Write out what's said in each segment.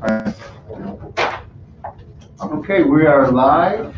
Alright. Okay, we are live.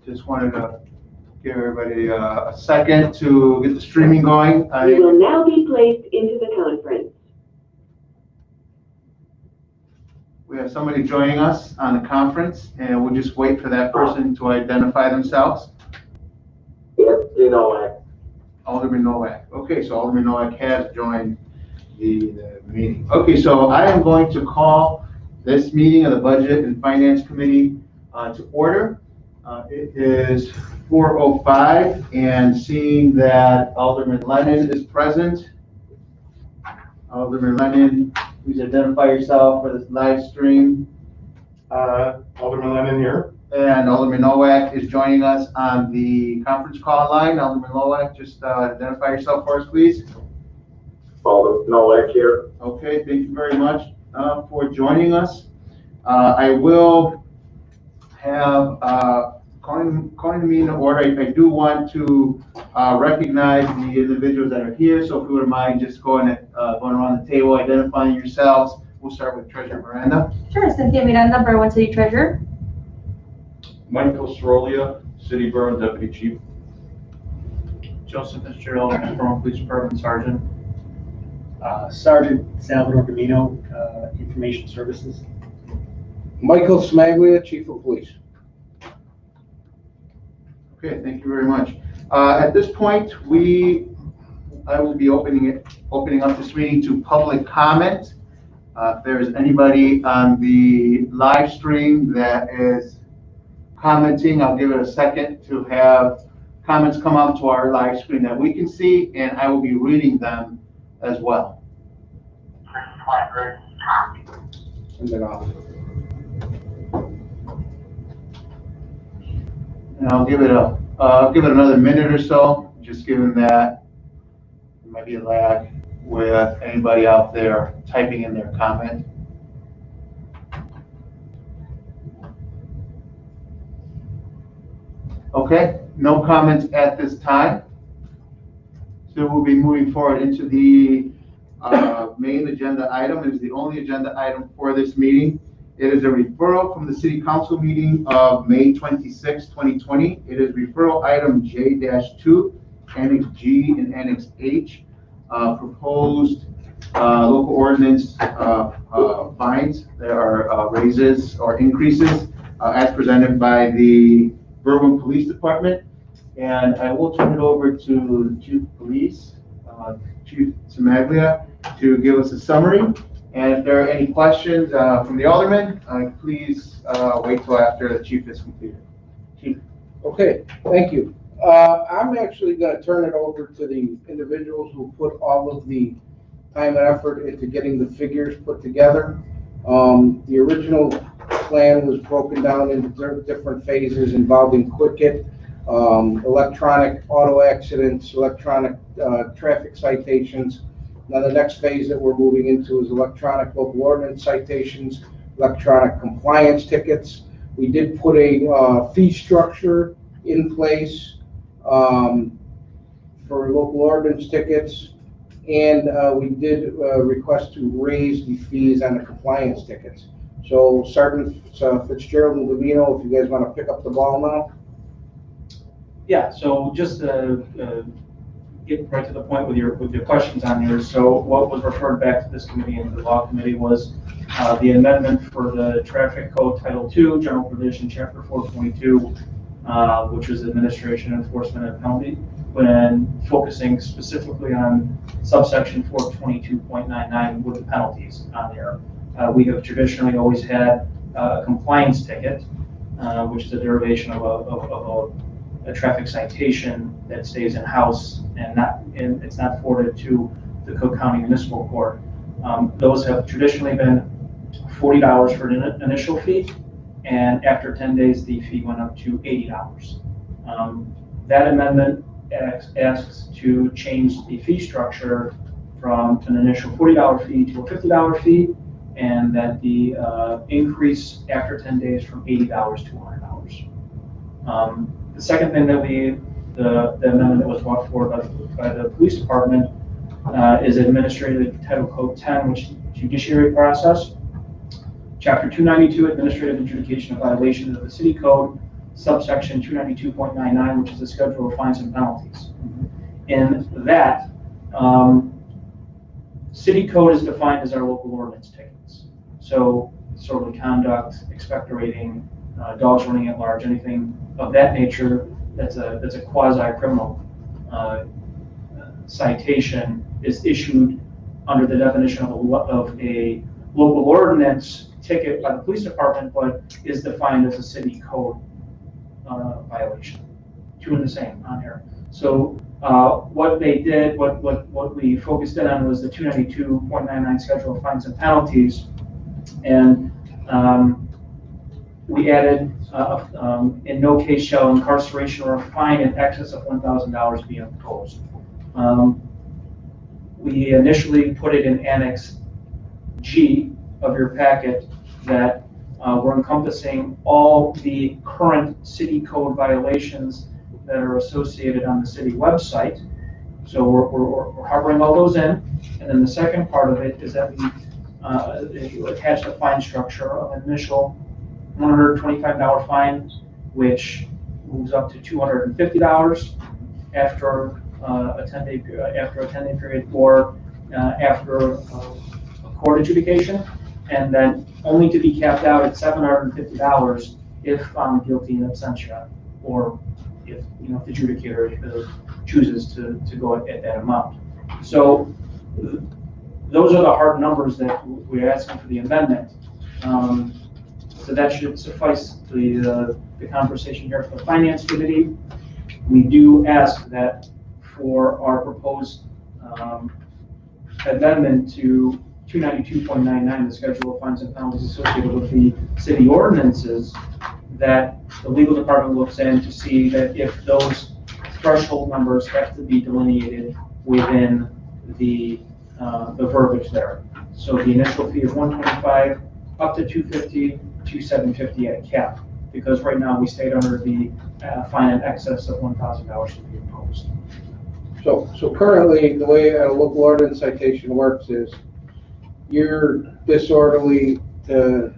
Just wanted to give everybody a second to get the streaming going. You will now be placed into the conference. We have somebody joining us on the conference, and we'll just wait for that person to identify themselves. Yes, Nowak. Alderman Nowak. Okay, so Alderman Nowak has joined the meeting. Okay, so I am going to call this meeting of the Budget and Finance Committee to order. It is 4:05, and seeing that Alderman Lennon is present. Alderman Lennon, please identify yourself for this live stream. Alderman Lennon here. And Alderman Nowak is joining us on the conference call line. Alderman Nowak, just identify yourself for us, please. Alderman Nowak here. Okay, thank you very much for joining us. I will have, calling the meeting to order, I do want to recognize the individuals that are here, so if you wouldn't mind just going around the table, identifying yourselves. We'll start with Treasurer Miranda. Sure, Cynthia Miranda, Berwyn City Treasurer. Michael Sorolia, City Borough Deputy Chief. Joseph Fitzgerald, Berwyn Police Department Sergeant. Sergeant Salvador Gamino, Information Services. Michael Smaglia, Chief of Police. Okay, thank you very much. At this point, I will be opening up this meeting to public comment. If there's anybody on the live stream that is commenting, I'll give it a second to have comments come up to our live screen that we can see, and I will be reading them as well. Turn it off. And I'll give it another minute or so, just given that there might be a lag with anybody out there typing in their comment. Okay, no comments at this time. So we'll be moving forward into the main agenda item. It is the only agenda item for this meeting. It is a referral from the City Council meeting of May 26, 2020. It is referral item J-2, Annex G and Annex H, proposed local ordinance fines. There are raises or increases as presented by the Berwyn Police Department. And I will turn it over to Chief of Police, Chief Smaglia, to give us a summary. And if there are any questions from the alderman, please wait till after the chief is completed. Chief. Okay, thank you. I'm actually going to turn it over to the individuals who put all of the time and effort into getting the figures put together. The original plan was broken down into different phases involving Quicket, electronic auto accidents, electronic traffic citations. Now the next phase that we're moving into is electronic local ordinance citations, electronic compliance tickets. We did put a fee structure in place for local ordinance tickets, and we did request to raise the fees on the compliance tickets. So Sergeant Fitzgerald and Levino, if you guys want to pick up the ball now. Yeah, so just get right to the point with your questions on yours. So what was referred back to this committee and the law committee was the amendment for the Traffic Code Title II, General Provision, Chapter 422, which was administration, enforcement, and penalty, when focusing specifically on subsection 422.99 with the penalties on there. We have traditionally always had a compliance ticket, which is a derivation of a traffic citation that stays in-house and it's not forwarded to the Cook County Municipal Court. Those have traditionally been $40 for an initial fee, and after 10 days, the fee went up to $80. That amendment asks to change the fee structure from an initial $40 fee to a $50 fee, and that the increase after 10 days from $80 to $100. The second thing that the amendment that was brought forward by the police department is Administrative Title Code 10, which judiciary process. Chapter 292, administrative adjudication of violations of the city code, subsection 292.99, which is the schedule of fines and penalties. In that, city code is defined as our local ordinance tickets. So disorderly conduct, expectorating, dogs running at large, anything of that nature that's a quasi-criminal citation is issued under the definition of a local ordinance ticket by the police department, but is defined as a city code violation. Two and the same on here. So what they did, what we focused in on was the 292.99 schedule of fines and penalties, and we added in no case shall incarceration or a fine in excess of $1,000 be imposed. We initially put it in Annex G of your packet that we're encompassing all the current city code violations that are associated on the city website. So we're harboring all those in. And then the second part of it is that we attach a fine structure of an initial $125 fine, which moves up to $250 after a 10-day period or after a court adjudication, and then only to be capped out at $750 if found guilty in absentia, or if the adjudicator chooses to go at that amount. So those are the hard numbers that we're asking for the amendment. So that should suffice the conversation here for the Finance Committee. We do ask that for our proposed amendment to 292.99, the schedule of fines and penalties associated with the city ordinances, that the legal department looks in to see that if those threshold numbers have to be delineated within the verbiage there. So the initial fee is $125 up to $250 to $750 at cap, because right now we stayed under the fine in excess of $1,000 to be imposed. So currently, the way a local ordinance citation works is you're disorderly to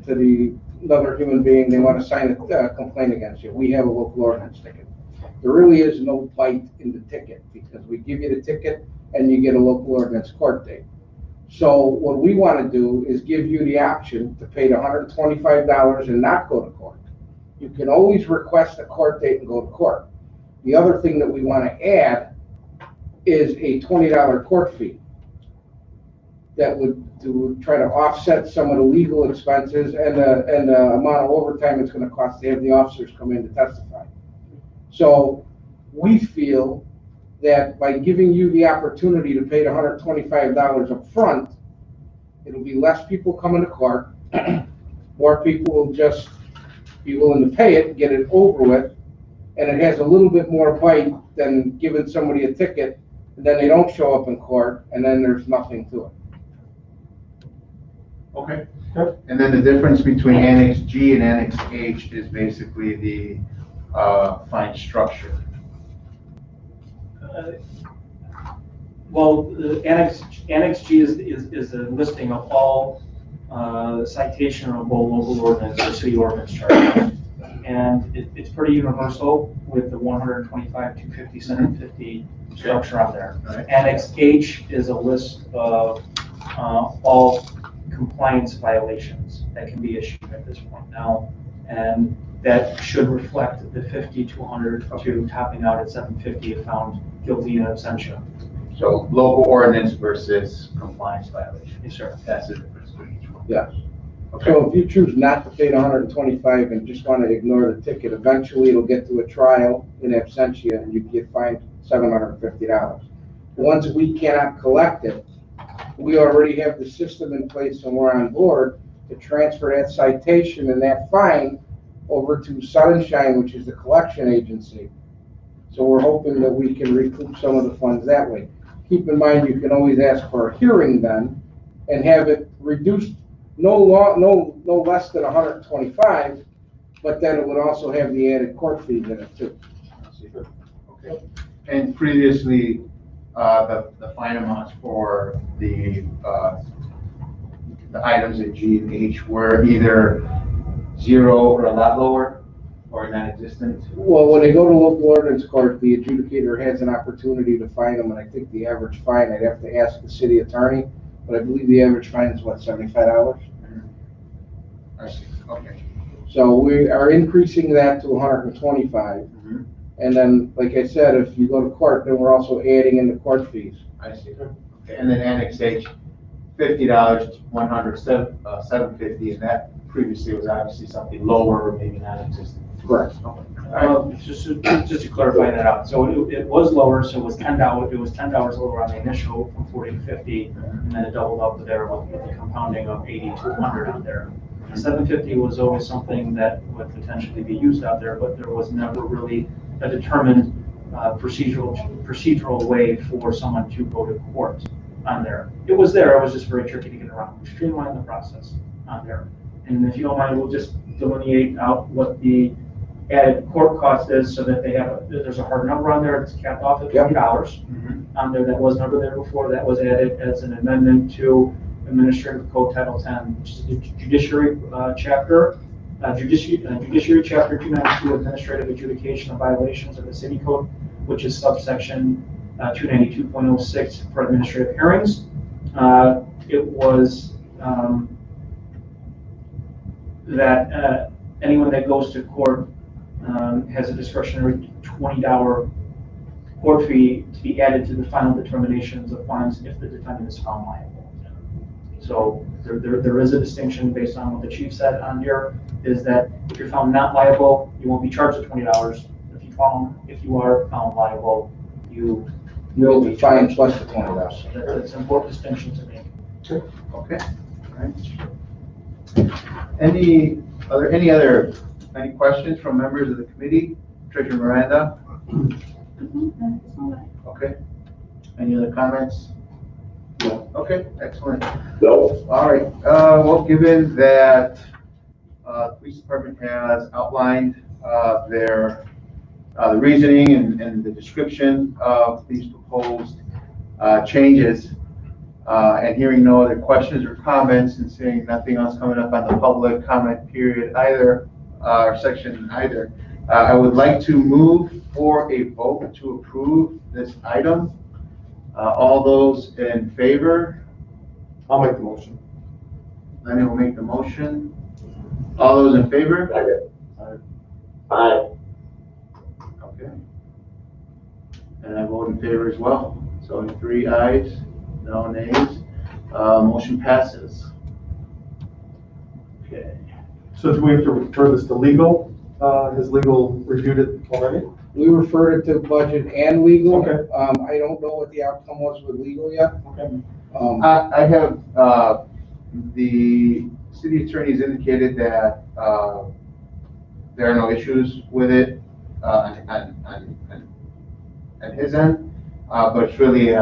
another human being, they want to sign a complaint against you. We have a local ordinance ticket. There really is no bite in the ticket because we give you the ticket and you get a local ordinance court date. So what we want to do is give you the option to pay the $125 and not go to court. You can always request a court date and go to court. The other thing that we want to add is a $20 court fee that would try to offset some of the legal expenses and the amount of overtime it's going to cost to have the officers come in to testify. So we feel that by giving you the opportunity to pay the $125 up front, it'll be less people coming to court. More people will just be willing to pay it, get it over with, and it has a little bit more bite than giving somebody a ticket and then they don't show up in court and then there's nothing to it. Okay. And then the difference between Annex G and Annex H is basically the fine structure. Well, the Annex G is a listing of all citationable local ordinance or city ordinance charges. And it's pretty universal with the 125, 250, 750 structure on there. Right. Annex H is a list of all compliance violations that can be issued at this point now. And that should reflect the 50 to 100 to topping out at 750 if found guilty in absentia. So local ordinance versus compliance violation. Yes, sir. That's the difference between each one. Yes. Okay. So if you choose not to pay the $125 and just want to ignore the ticket, eventually it'll get to a trial in absentia and you get fined $750. Once we cannot collect it, we already have the system in place and we're on board to transfer that citation and that fine over to Sunshine, which is the collection agency. So we're hoping that we can recoup some of the funds that way. Keep in mind, you can always ask for a hearing then and have it reduced no less than 125, but then it would also have the added court fees in it too. Okay. And previously, the fine amounts for the the items in G and H were either zero or a lot lower or non-existent. Well, when they go to local ordinance court, the adjudicator has an opportunity to fine them, and I think the average fine, I'd have to ask the city attorney, but I believe the average fine is what, $75? I see, okay. So we are increasing that to 125. Mhm. And then, like I said, if you go to court, then we're also adding in the court fees. I see. Okay. And then Annex H, $50, 100, $750, and that previously was obviously something lower, or maybe non-existent. Correct. Just to clarify that out, so it was lower, so it was $10, it was $10 lower on the initial from 40 to 50, and then it doubled up there with the compounding of 80 to 100 on there. 750 was always something that would potentially be used out there, but there was never really a determined procedural way for someone to go to court on there. It was there, it was just very tricky to get around. We streamlined the process on there. And if you don't mind, we'll just delineate out what the added court cost is so that there's a hard number on there. It's capped off at $20 on there. That was never there before. That was added as an amendment to Administrative Code Title 10, which is the Judiciary Chapter. Judiciary Chapter 292, Administrative Adjudication of Violations of the City Code, which is subsection 292.06 for administrative hearings. It was that anyone that goes to court has a discretionary $20 court fee to be added to the final determinations of fines if the defendant is found liable. So there is a distinction based on what the chief said on here, is that if you're found not liable, you won't be charged with $20. If you are found liable, you Will be fined plus the $20. That's an important distinction to make. Okay. All right. Any questions from members of the committee? Treasurer Miranda? Okay. Any other comments? No. Okay, excellent. No. All right, well, given that the police department has outlined their the reasoning and the description of these proposed changes, and hearing no other questions or comments, and seeing nothing else coming up on the public comment period either, or section either, I would like to move for a vote to approve this item. All those in favor? I'll make the motion. Lenny will make the motion. All those in favor? Aye. Okay. And I vote in favor as well. So 3 ayes, no nays. Motion passes. Okay. So do we have to refer this to legal? Has legal reviewed it already? We referred it to budget and legal. Okay. I don't know what the outcome was with legal yet. Okay. I have, the city attorney's indicated that there are no issues with it on his end, but it's really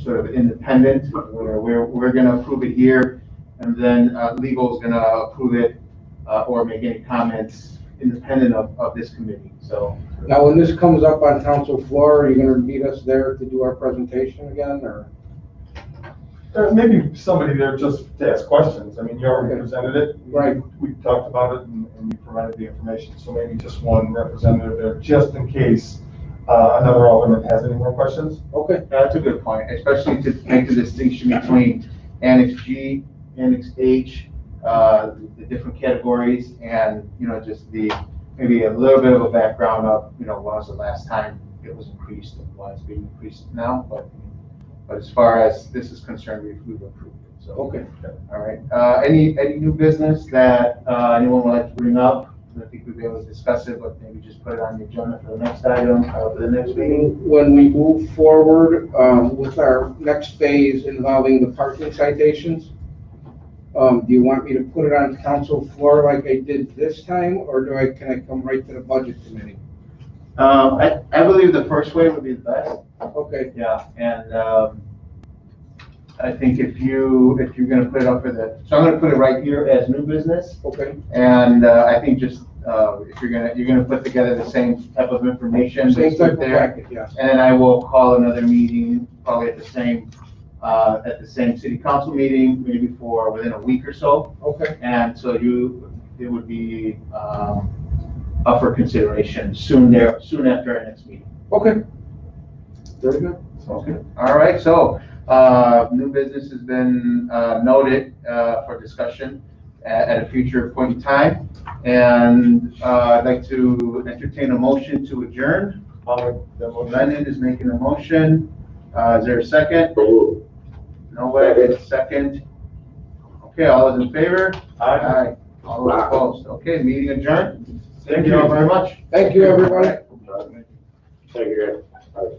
sort of independent, where we're going to approve it here, and then legal is going to approve it or make any comments independent of this committee. So Now, when this comes up on council floor, are you going to meet us there to do our presentation again, or? Maybe somebody there just to ask questions. I mean, you already presented it. Right. We talked about it and you provided the information. So maybe just one representative there, just in case another alderman has any more questions. Okay. that's a good point, especially to make the distinction between Annex G, Annex H, the different categories, and, just maybe a little bit of a background of, when was the last time it was increased and why it's being increased now, but as far as this is concerned, we've approved it, so. Okay. All right, any new business that anyone would like to bring up? I think we'd be able to discuss it, but maybe just put it on the agenda for the next item, for the next meeting. When we move forward with our next phase involving the parking citations, do you want me to put it on council floor like I did this time, or can I come right to the budget committee? I believe the first way would be the best. Okay. Yeah, and I think if you're gonna put it up so I'm gonna put it right here as new business. Okay. And I think just if you're gonna put together the same type of information. Same just type of there. packet, yes. And then I will call another meeting, probably at the same at the same city council meeting, maybe for within a week or so. Okay, And so it would be, up for consideration soon after our next meeting. okay. Very good. Okay, all right, so, new business has been, noted, for discussion at a future point in time. And, I'd like to entertain a motion to adjourn. I'll make that motion. Lennon is making a motion. Is there a second? So moved. No way, second. Okay, all those in favor? Aye. All those opposed? Okay, meeting adjourned. Thank you all very much. Thank you, everybody. Thank you, guys.